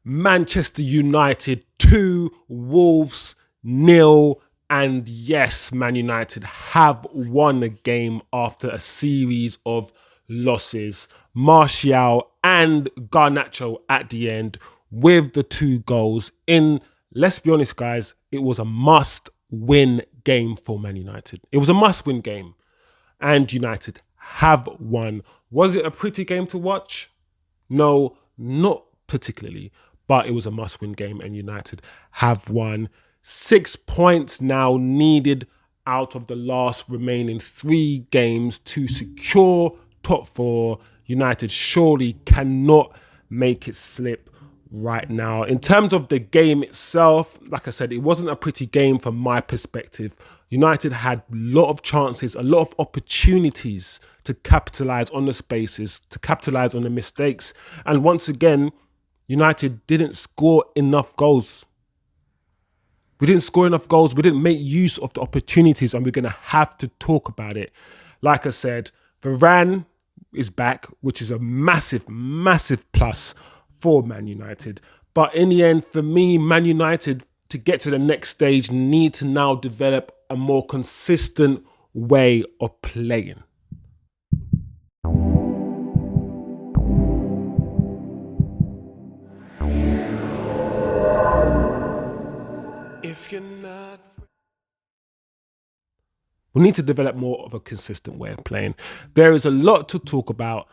Manchester United 2, Wolves 0. And yes, Man United have won a game after a series of losses. Martial and Garnacho at the end with the 2 goals in, let's be honest guys, it was a must-win game for Man United. It was a must-win game and United have won. Was it a pretty game to watch? No, not particularly, but it was a must-win game and United have won. 6 points now needed out of the last remaining 3 games to secure top 4. United surely cannot make it slip right now. In terms of the game itself, like I said, it wasn't a pretty game from my perspective. United had a lot of chances, a lot of opportunities to capitalize on the spaces, to capitalize on the mistakes. And once again, United didn't score enough goals. We didn't score enough goals. We didn't make use of the opportunities, and we're going to have to talk about it. Like I said, Varane is back, which is a massive, massive plus for Man United. But in the end, for me, Man United, to get to the next stage, need to now develop a more consistent way of playing. If you're not... We need to develop more of a consistent way of playing. There is a lot to talk about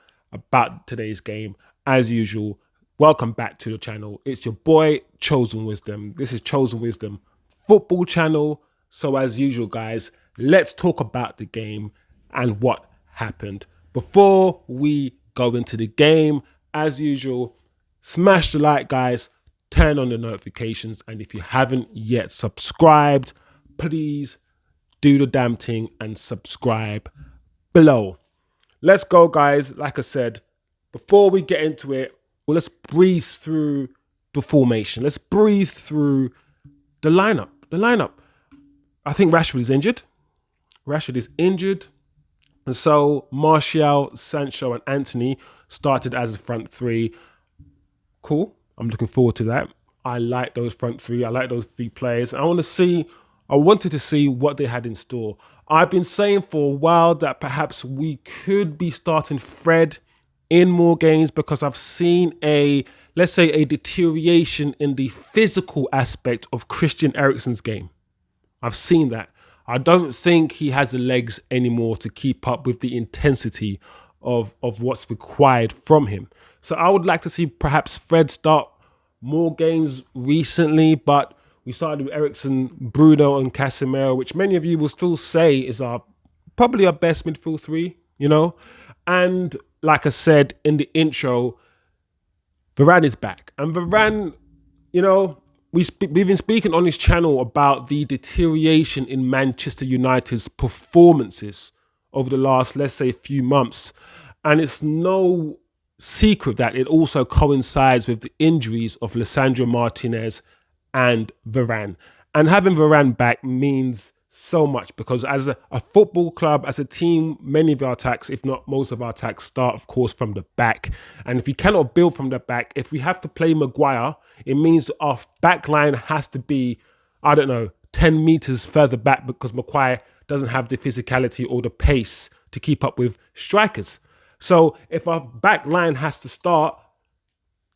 today's game. As usual, welcome back to the channel. It's your boy, Chosen Wisdom. This is Chosen Wisdom football channel. So as usual, guys, let's talk about the game and what happened. Before we go into the game, as usual, smash the like, guys. Turn on the notifications. And if you haven't yet subscribed, please do the damn thing and subscribe below. Let's go, guys. Like I said, before we get into it, well, let's breathe through the formation. Let's breathe through the lineup. I think Rashford is injured. And so Martial, Sancho and Antony started as the front 3. Cool. I'm looking forward to that. I like those front 3. I like those 3 players. I wanted to see what they had in store. I've been saying for a while that perhaps we could be starting Fred in more games because I've seen let's say a deterioration in the physical aspect of Christian Eriksen's game. I've seen that. I don't think he has the legs anymore to keep up with the intensity of what's required from him. So I would like to see perhaps Fred start more games recently, but we started with Eriksen, Bruno and Casemiro, which many of you will still say is probably our best midfield 3, you know? And like I said in the intro, Varane is back. And Varane, you know, we've been speaking on this channel about the deterioration in Manchester United's performances over the last, let's say, few months. And it's no secret that it also coincides with the injuries of Lisandro Martinez and Varane. And having Varane back means so much because as a football club, as a team, many of our attacks, if not most of our attacks, start, of course, from the back. And if we cannot build from the back, if we have to play Maguire, it means our back line has to be, 10 meters further back because Maguire doesn't have the physicality or the pace to keep up with strikers. So if our back line has to start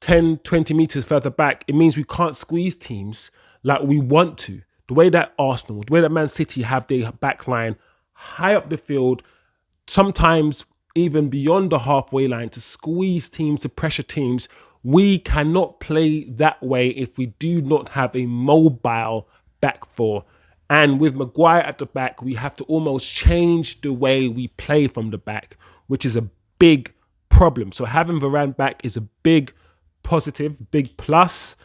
10, 20 meters further back, it means we can't squeeze teams like we want to. The way that Arsenal, the way that Man City have their back line high up the field, sometimes even beyond the halfway line to squeeze teams, to pressure teams, we cannot play that way if we do not have a mobile back 4. And with Maguire at the back, we have to almost change the way we play from the back, which is a big problem. So having Varane back is a big positive, big plus.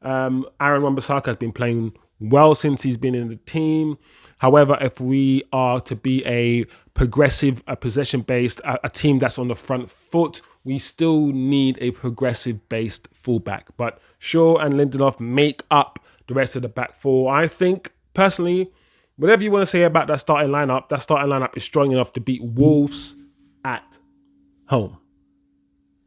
Aaron Wan-Bissaka has been playing well since he's been in the team. However, if we are to be a progressive, a possession-based, a team that's on the front foot, we still need a progressive-based fullback. But Shaw and Lindelof make up the rest of the back 4. I think, personally, whatever you want to say about that starting lineup is strong enough to beat Wolves at home.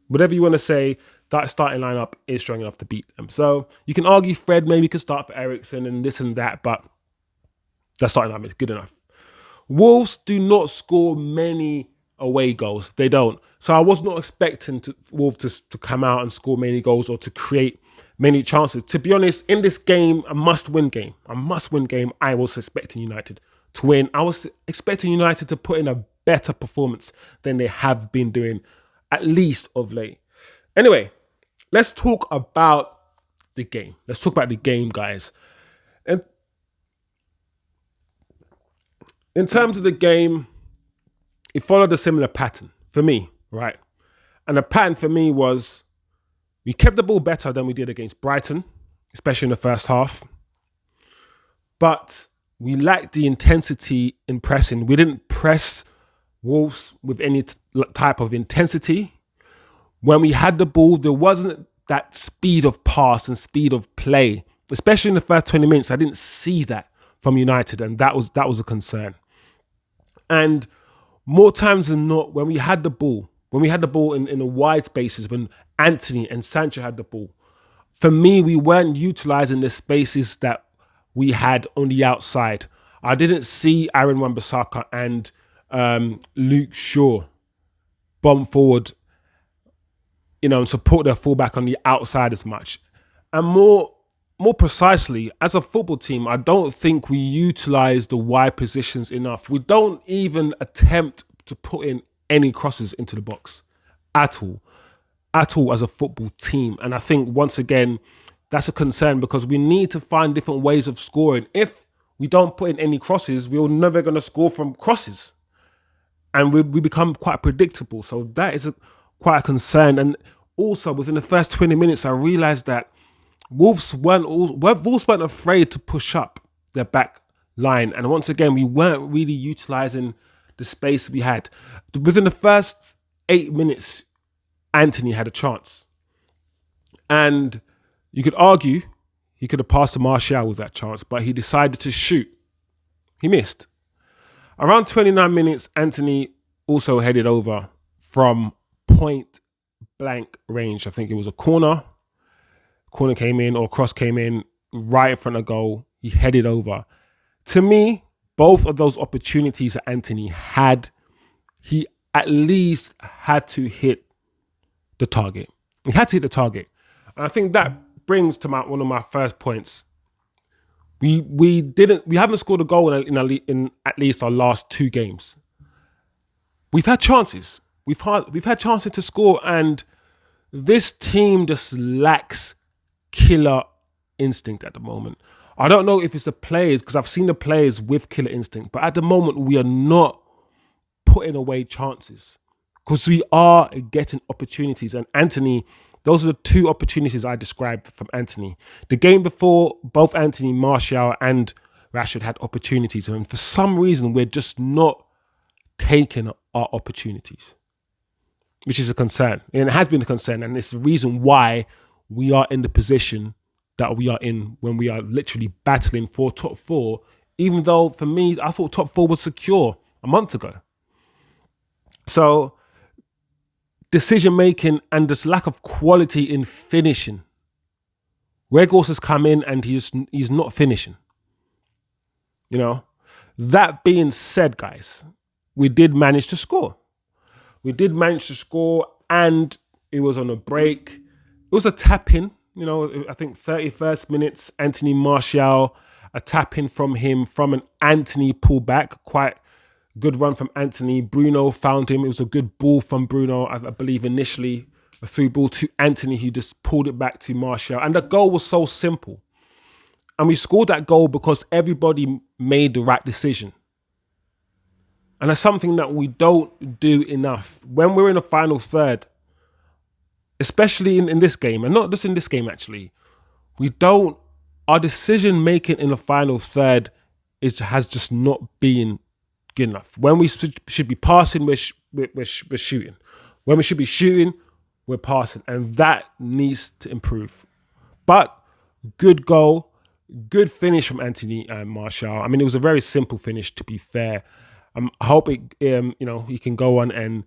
Whatever you want to say, that starting lineup is strong enough to beat them. So you can argue Fred maybe could start for Eriksen and this and that, but that starting lineup is good enough. Wolves do not score many away goals. They don't. So I was not expecting Wolves to come out and score many goals or to create many chances. To be honest, in this game, a must-win game, I was expecting United to win. I was expecting United to put in a better performance than they have been doing, at least of late. Anyway, let's talk about the game. Let's talk about the game, guys. And in terms of the game, it followed a similar pattern for me, right? And the pattern for me was we kept the ball better than we did against Brighton, especially in the first half. But we lacked the intensity in pressing. We didn't press Wolves with any type of intensity. When we had the ball, there wasn't that speed of pass and speed of play, especially in the first 20 minutes. I didn't see that from United, and that was a concern. And more times than not, when we had the ball in the wide spaces, when Antony and Sancho had the ball, for me, we weren't utilising the spaces that we had on the outside. I didn't see Aaron Wan-Bissaka and Luke Shaw bomb forward, and support their fullback on the outside as much. And more precisely, as a football team, I don't think we utilise the wide positions enough. We don't even attempt to put in any crosses into the box at all as a football team. And I think, once again, that's a concern because we need to find different ways of scoring. If we don't put in any crosses, we're never going to score from crosses. And we become quite predictable. So that is quite a concern. And also, within the first 20 minutes, I realised that Wolves weren't afraid to push up their back line. And once again, we weren't really utilising the space we had. Within the first 8 minutes, Antony had a chance. And you could argue he could have passed to Martial with that chance, but he decided to shoot. He missed. Around 29 minutes, Antony also headed over from point blank range. I think it was a corner. Corner came in, or cross came in right in front of goal. He headed over. To me, both of those opportunities that Antony had, he at least had to hit the target. He had to hit the target. And I think that brings to one of my first points. We haven't scored a goal in at least our last 2 games. We've had chances. We've had chances to score, and this team just lacks killer instinct at the moment. I don't know if it's the players, because I've seen the players with killer instinct, but at the moment we are not putting away chances because we are getting opportunities. And Antony, those are the 2 opportunities I described from Antony. The game before, both Antony, Martial and Rashford had opportunities, and for some reason we're just not taking our opportunities, which is a concern. And it has been a concern, and it's the reason why we are in the position that we are in when we are literally battling for top 4, even though for me, I thought top 4 was secure a month ago. So decision making and this lack of quality in finishing. Weghorst has come in and he's not finishing. That being said, guys, we did manage to score. And it was on a break. It was a tap-in, I think 31st minutes, Antony Martial, a tap-in from him, from an Antony pullback, quite good run from Antony. Bruno found him. It was a good ball from Bruno, I believe initially, a through ball to Antony. He just pulled it back to Martial. And the goal was so simple. And we scored that goal because everybody made the right decision. And that's something that we don't do enough. When we're in the final third, especially in this game, and not just in this game actually, our decision making in the final third has just not been good enough. When we should be passing, we're shooting. When we should be shooting, we're passing. And that needs to improve. But good goal, good finish from Antony and Martial. I mean, it was a very simple finish, to be fair. I hope he can go on and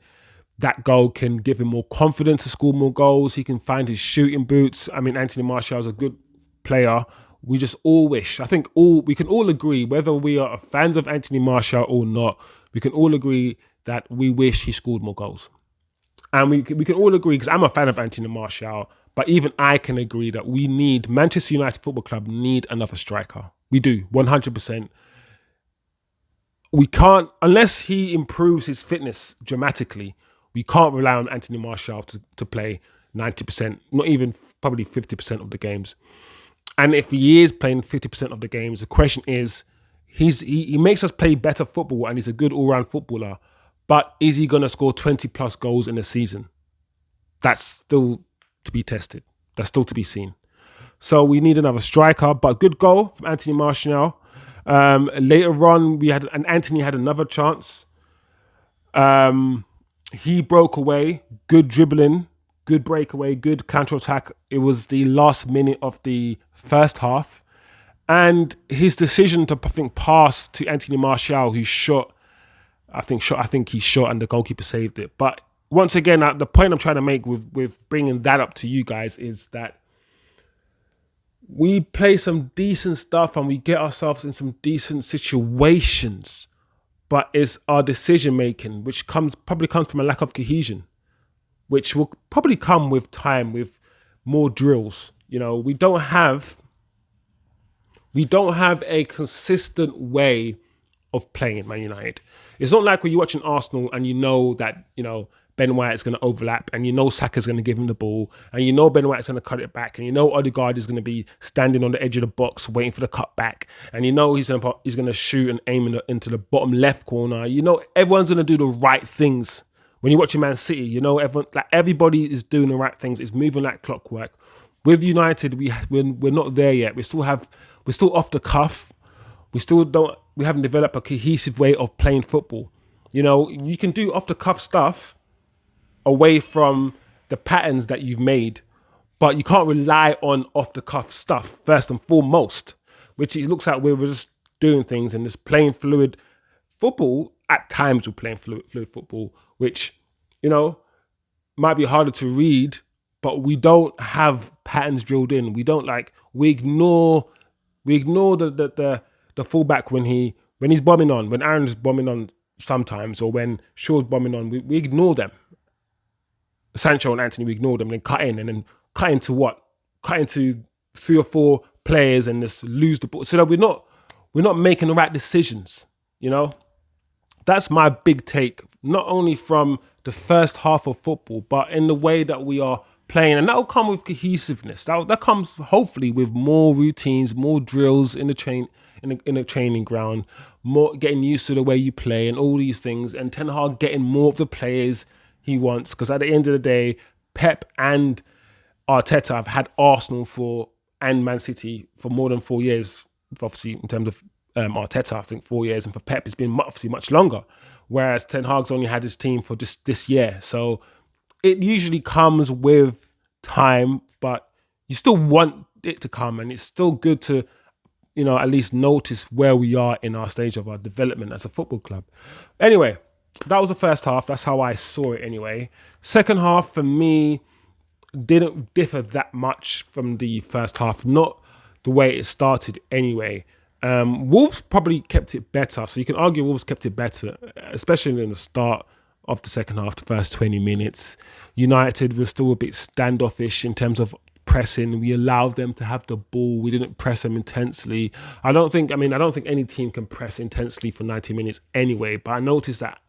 that goal can give him more confidence to score more goals. He can find his shooting boots. I mean, Antony Martial is a good player. We just all wish. I think we can all agree, whether we are fans of Antony Martial or not, we can all agree that we wish he scored more goals. And we can all agree, because I'm a fan of Antony Martial, but even I can agree that Manchester United Football Club need another striker. We do, 100%. We can't, unless he improves his fitness dramatically, we can't rely on Antony Martial to play 90%, not even probably 50% of the games. And if he is playing 50% of the games, the question is, he makes us play better football and he's a good all-round footballer, but is he going to score 20 plus goals in a season? That's still to be tested. That's still to be seen. So we need another striker, but good goal from Antony Martial. Later on, Antony had another chance. He broke away, good dribbling, good breakaway, good counter-attack. It was the last minute of the first half. And his decision to, I think, pass to Antony Martial, who I think he shot and the goalkeeper saved it. But once again, the point I'm trying to make with bringing that up to you guys is that we play some decent stuff and we get ourselves in some decent situations, but it's our decision making, which probably comes from a lack of cohesion, which will probably come with time, with more drills. You know, we don't have a consistent way of playing at Man United. It's not like when you're watching Arsenal and you know that, Ben White is going to overlap, and you know Saka's going to give him the ball, and you know Ben White's going to cut it back, and you know Odegaard is going to be standing on the edge of the box waiting for the cut back, and you know he's going to shoot and aim into the bottom left corner. You know everyone's going to do the right things. When you're watching Man City, you know everybody is doing the right things. It's moving like clockwork. With United, we're not there yet. We're still off the cuff. We haven't developed a cohesive way of playing football. You can do off the cuff stuff away from the patterns that you've made, but you can't rely on off the cuff stuff first and foremost, which it looks like we're just doing things and just playing fluid football. At times we're playing fluid football, which, might be harder to read, but we don't have patterns drilled in. We ignore the fullback when he's bombing on, when Aaron's bombing on sometimes, or when Shaw's bombing on, we ignore them. Sancho and Antony, we ignore them and then cut into what? Cut into 3 or 4 players and just lose the ball. So that we're not making the right decisions, That's my big take, not only from the first half of football, but in the way that we are playing. And that will come with cohesiveness. That comes hopefully with more routines, more drills in the training ground, more getting used to the way you play and all these things, and Ten Hag getting more of the players he wants. Because at the end of the day, Pep and Arteta have had Arsenal and Man City for more than 4 years. Obviously, in terms of Arteta, I think 4 years, and for Pep, it's been obviously much longer. Whereas Ten Hag's only had his team for just this year. So it usually comes with time, but you still want it to come, and it's still good to, at least notice where we are in our stage of our development as a football club. Anyway, that was the first half. That's how I saw it anyway. Second half, for me, didn't differ that much from the first half. Not the way it started anyway. Wolves probably kept it better. So you can argue Wolves kept it better, especially in the start of the second half, the first 20 minutes. United was still a bit standoffish in terms of pressing. We allowed them to have the ball. We didn't press them intensely. I don't think any team can press intensely for 90 minutes anyway, but I noticed that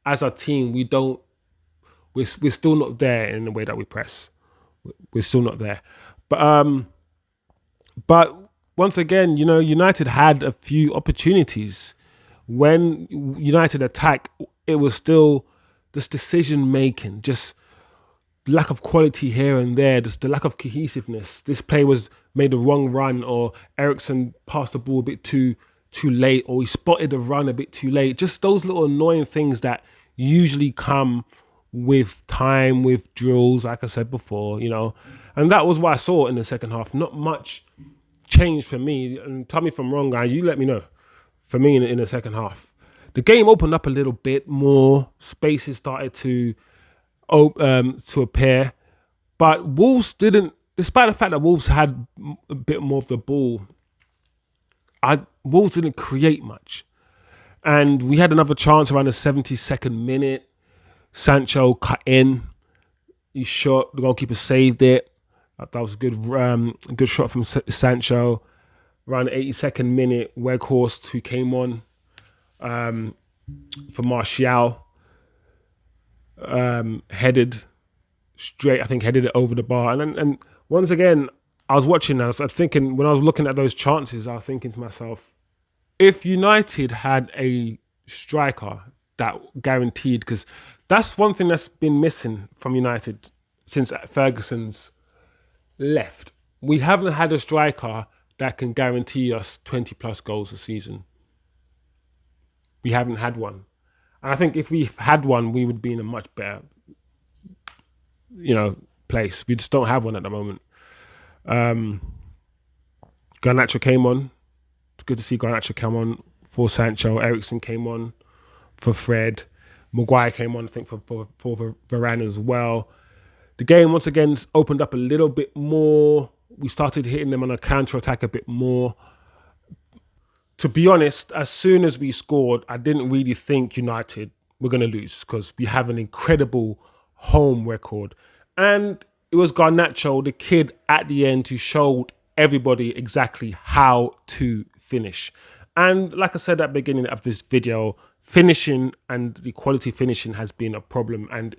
as a team, we're still not there in the way that we press. We're still not there. But once again, United had a few opportunities. When United attack, it was still this decision making, just lack of quality here and there, just the lack of cohesiveness. This play made the wrong run, or Eriksen passed the ball a bit too late, or he spotted the run a bit too late. Just those little annoying things that usually come with time, with drills, like I said before, And that was what I saw in the second half. Not much changed for me. And tell me if I'm wrong, guys. You let me know. For me, in the second half, the game opened up a little bit more. Spaces started to to appear. But Wolves didn't, despite the fact that Wolves had a bit more of the ball, Wolves didn't create much. And we had another chance around the 72nd minute. Sancho cut in. He shot. The goalkeeper saved it. That was a good shot from Sancho. Around the 82nd minute, Weghorst, who came on for Martial, headed it over the bar. And once again, I was watching. I was thinking, when I was looking at those chances, I was thinking to myself, if United had a striker that guaranteed, because that's one thing that's been missing from United since Ferguson's left. We haven't had a striker that can guarantee us 20 plus goals a season. We haven't had one. And I think if we had one, we would be in a much better, place. We just don't have one at the moment. Garnacho came on. It's good to see Garnacho come on for Sancho. Eriksen came on for Fred. Maguire came on, I think, for Varane as well. The game, once again, opened up a little bit more. We started hitting them on a counter-attack a bit more. To be honest, as soon as we scored, I didn't really think United were going to lose because we have an incredible home record. And it was Garnacho, the kid at the end, who showed everybody exactly how to finish. And like I said at the beginning of this video, finishing and the quality finishing has been a problem. And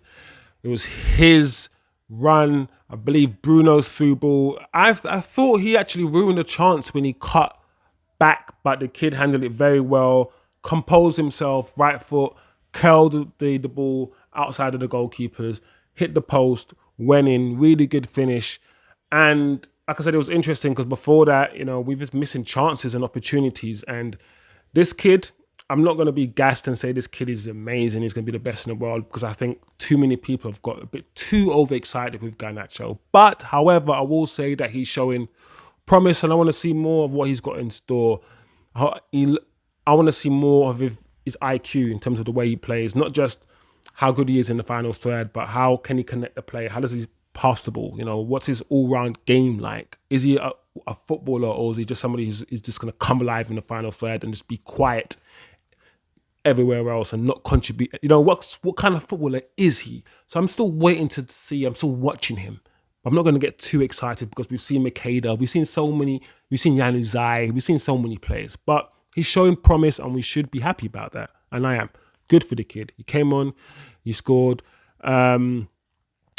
it was his run, I believe Bruno's through ball. I thought he actually ruined a chance when he cut back, but the kid handled it very well, composed himself, right foot, curled the ball outside of the goalkeepers, hit the post, went in, really good finish. And like I said, it was interesting because before that, we was missing chances and opportunities. And this kid, I'm not going to be gassed and say this kid is amazing, he's going to be the best in the world, because I think too many people have got a bit too overexcited with Garnacho. But, however, I will say that he's showing promise, and I want to see more of what he's got in store. I want to see more of his IQ in terms of the way he plays, not just how good he is in the final third, but how can he connect the play? How does he pass the ball? What's his all-round game like? Is he a footballer, or is he just somebody who's just going to come alive in the final third and just be quiet everywhere else and not contribute? What kind of footballer is he? So I'm still waiting to see. I'm still watching him. I'm not going to get too excited because we've seen Makeda, we've seen Januzaj, we've seen so many players, but he's showing promise and we should be happy about that. And I am. Good for the kid. He came on, he scored. Like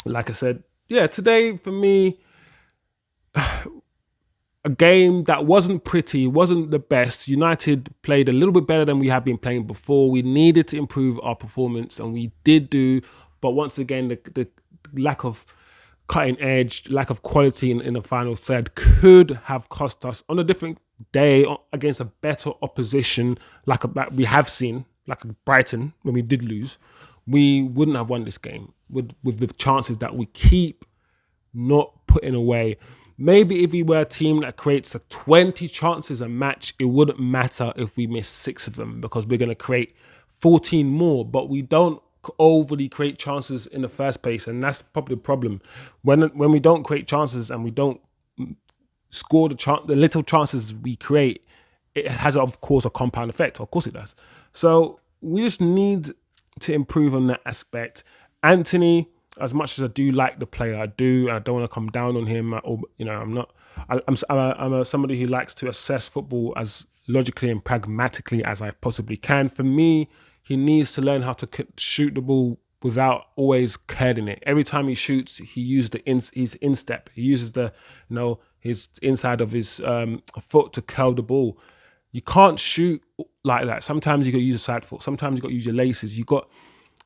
I said, today for me, a game that wasn't pretty, wasn't the best. United played a little bit better than we have been playing before. We needed to improve our performance, and we did do. But once again, the lack of cutting edge, lack of quality in the final third could have cost us on a different day against a better opposition, like we have seen, like Brighton, when we did lose. We wouldn't have won this game with the chances that we keep not putting away. Maybe if we were a team that creates 20 chances a match, it wouldn't matter if we miss 6 of them, because we're going to create 14 more, but we don't overly create chances in the first place, and that's probably the problem. When we don't create chances and we don't score the little chances we create, it has, of course, a compound effect. Of course it does. So we just need to improve on that aspect. Antony, as much as I do like the player, I don't want to come down on him. I'm somebody who likes to assess football as logically and pragmatically as I possibly can. For me, he needs to learn how to shoot the ball without always curling it. Every time he shoots, he uses his instep. He uses his inside of his foot to curl the ball. You can't shoot like that. Sometimes you got to use a side foot. Sometimes you got to use your laces.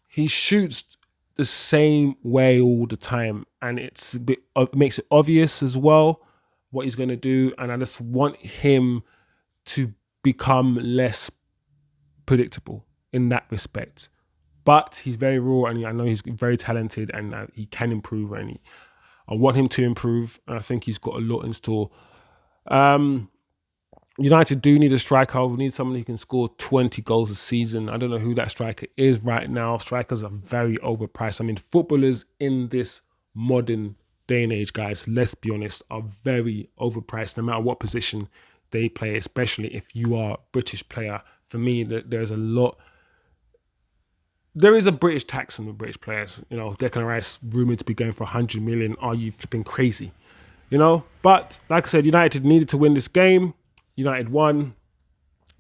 He shoots the same way all the time, and it makes it obvious as well what he's going to do. And I just want him to become less predictable in that respect. But he's very raw, and I know he's very talented, and he can improve. And I want him to improve, and I think he's got a lot in store. United do need a striker. We need someone who can score 20 goals a season. I don't know who that striker is right now. Strikers are very overpriced. I mean, footballers in this modern day and age, guys, let's be honest, are very overpriced no matter what position they play, especially if you are a British player. For me, there's a lot. There is a British tax on the British players. You know, Declan Rice rumored to be going for 100 million. Are you flipping crazy? You know, but like I said, United needed to win this game. United won.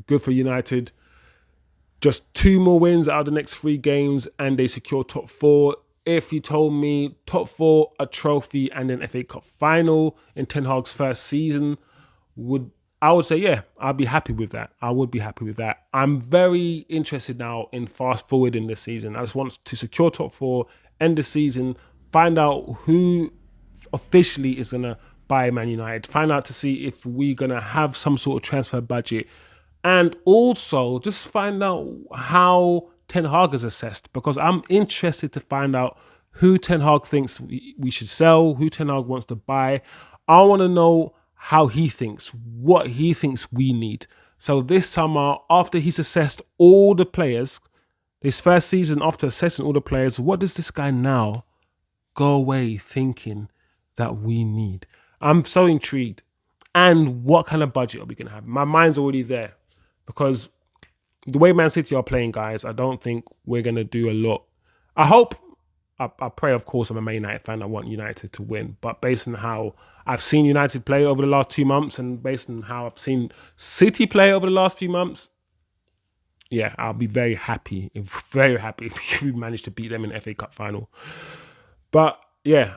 Good for United. Just 2 more wins out of the next 3 games and they secure top 4. If you told me top 4, a trophy and an FA Cup final in Ten Hag's first season, I would say, yeah, I'd be happy with that. I would be happy with that. I'm very interested now in fast forwarding this season. I just want to secure top 4, end the season, find out who officially is going to buy Man United, find out to see if we're going to have some sort of transfer budget, and also just find out how Ten Hag is assessed, because I'm interested to find out who Ten Hag thinks we should sell, who Ten Hag wants to buy. I want to know how he thinks, what he thinks we need. So this summer, after he's assessed all the players, this first season after assessing all the players, what does this guy now go away thinking that we need? I'm so intrigued. And what kind of budget are we going to have? My mind's already there, because the way Man City are playing, guys, I don't think we're going to do a lot. I pray, of course, I'm a Man United fan. I want United to win. But based on how I've seen United play over the last 2 months and based on how I've seen City play over the last few months, yeah, I'll be very happy if we manage to beat them in the FA Cup final. But yeah,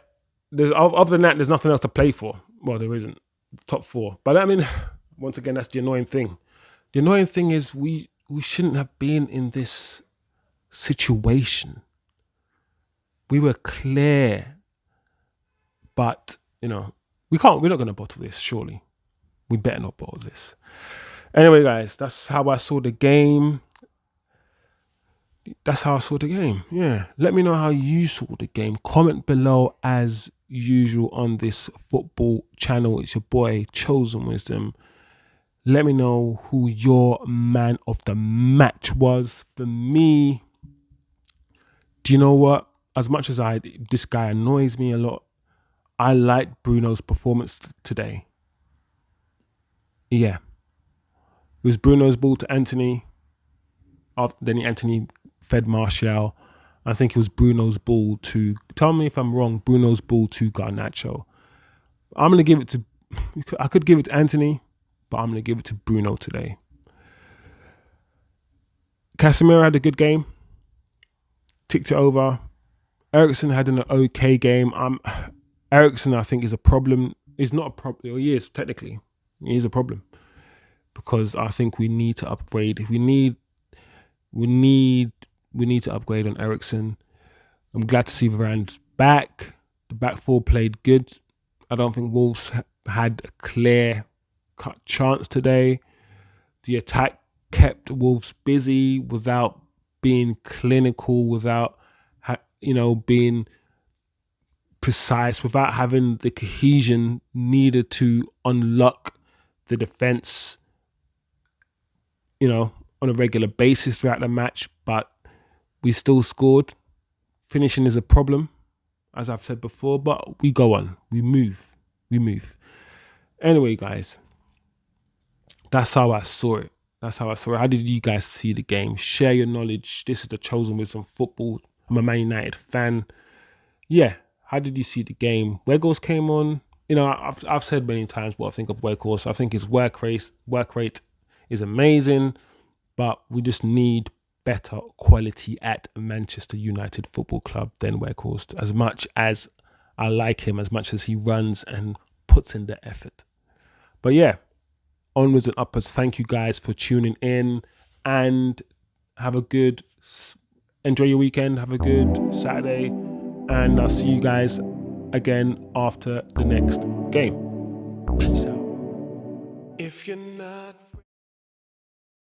other than that, there's nothing else to play for. Well, there isn't. Top 4. But I mean, once again, that's the annoying thing. The annoying thing is we shouldn't have been in this situation. We were clear, but you know, we're not going to bottle this. Surely, we better not bottle this. Anyway, guys, that's how I saw the game. Yeah, let me know how you saw the game. Comment below as usual on this football channel. It's your boy Chosen Wisdom. Let me know who your man of the match was. For me, do you know what? As much as this guy annoys me a lot, I like Bruno's performance today. Yeah. It was Bruno's ball to Antony. Then Antony fed Martial. I think it was Bruno's ball to, tell me if I'm wrong, Bruno's ball to Garnacho. I'm going to give it to, I could give it to Antony, but I'm going to give it to Bruno today. Casemiro had a good game. Ticked it over. Eriksen had an okay game. Eriksen, I think, is a problem. He's not a problem. He is, technically. He is a problem. Because I think we need to upgrade. We need to upgrade on Eriksen. I'm glad to see Varane's back. The back 4 played good. I don't think Wolves had a clear-cut chance today. The attack kept Wolves busy without being clinical, without being precise, without having the cohesion needed to unlock the defense, on a regular basis throughout the match. But we still scored. Finishing is a problem, as I've said before, but we go on. We move. Anyway, guys, that's how I saw it. How did you guys see the game? Share your knowledge. This is the Chosen Wisdom Football. I'm a Man United fan. Yeah, how did you see the game? Weghorst came on. I've said many times what I think of Weghorst. I think his work rate is amazing, but we just need better quality at Manchester United Football Club than Weghorst. As much as I like him, as much as he runs and puts in the effort. But yeah, onwards and upwards. Thank you guys for tuning in, and enjoy your weekend. Have a good Saturday, and I'll see you guys again after the next game. Peace out. If you're not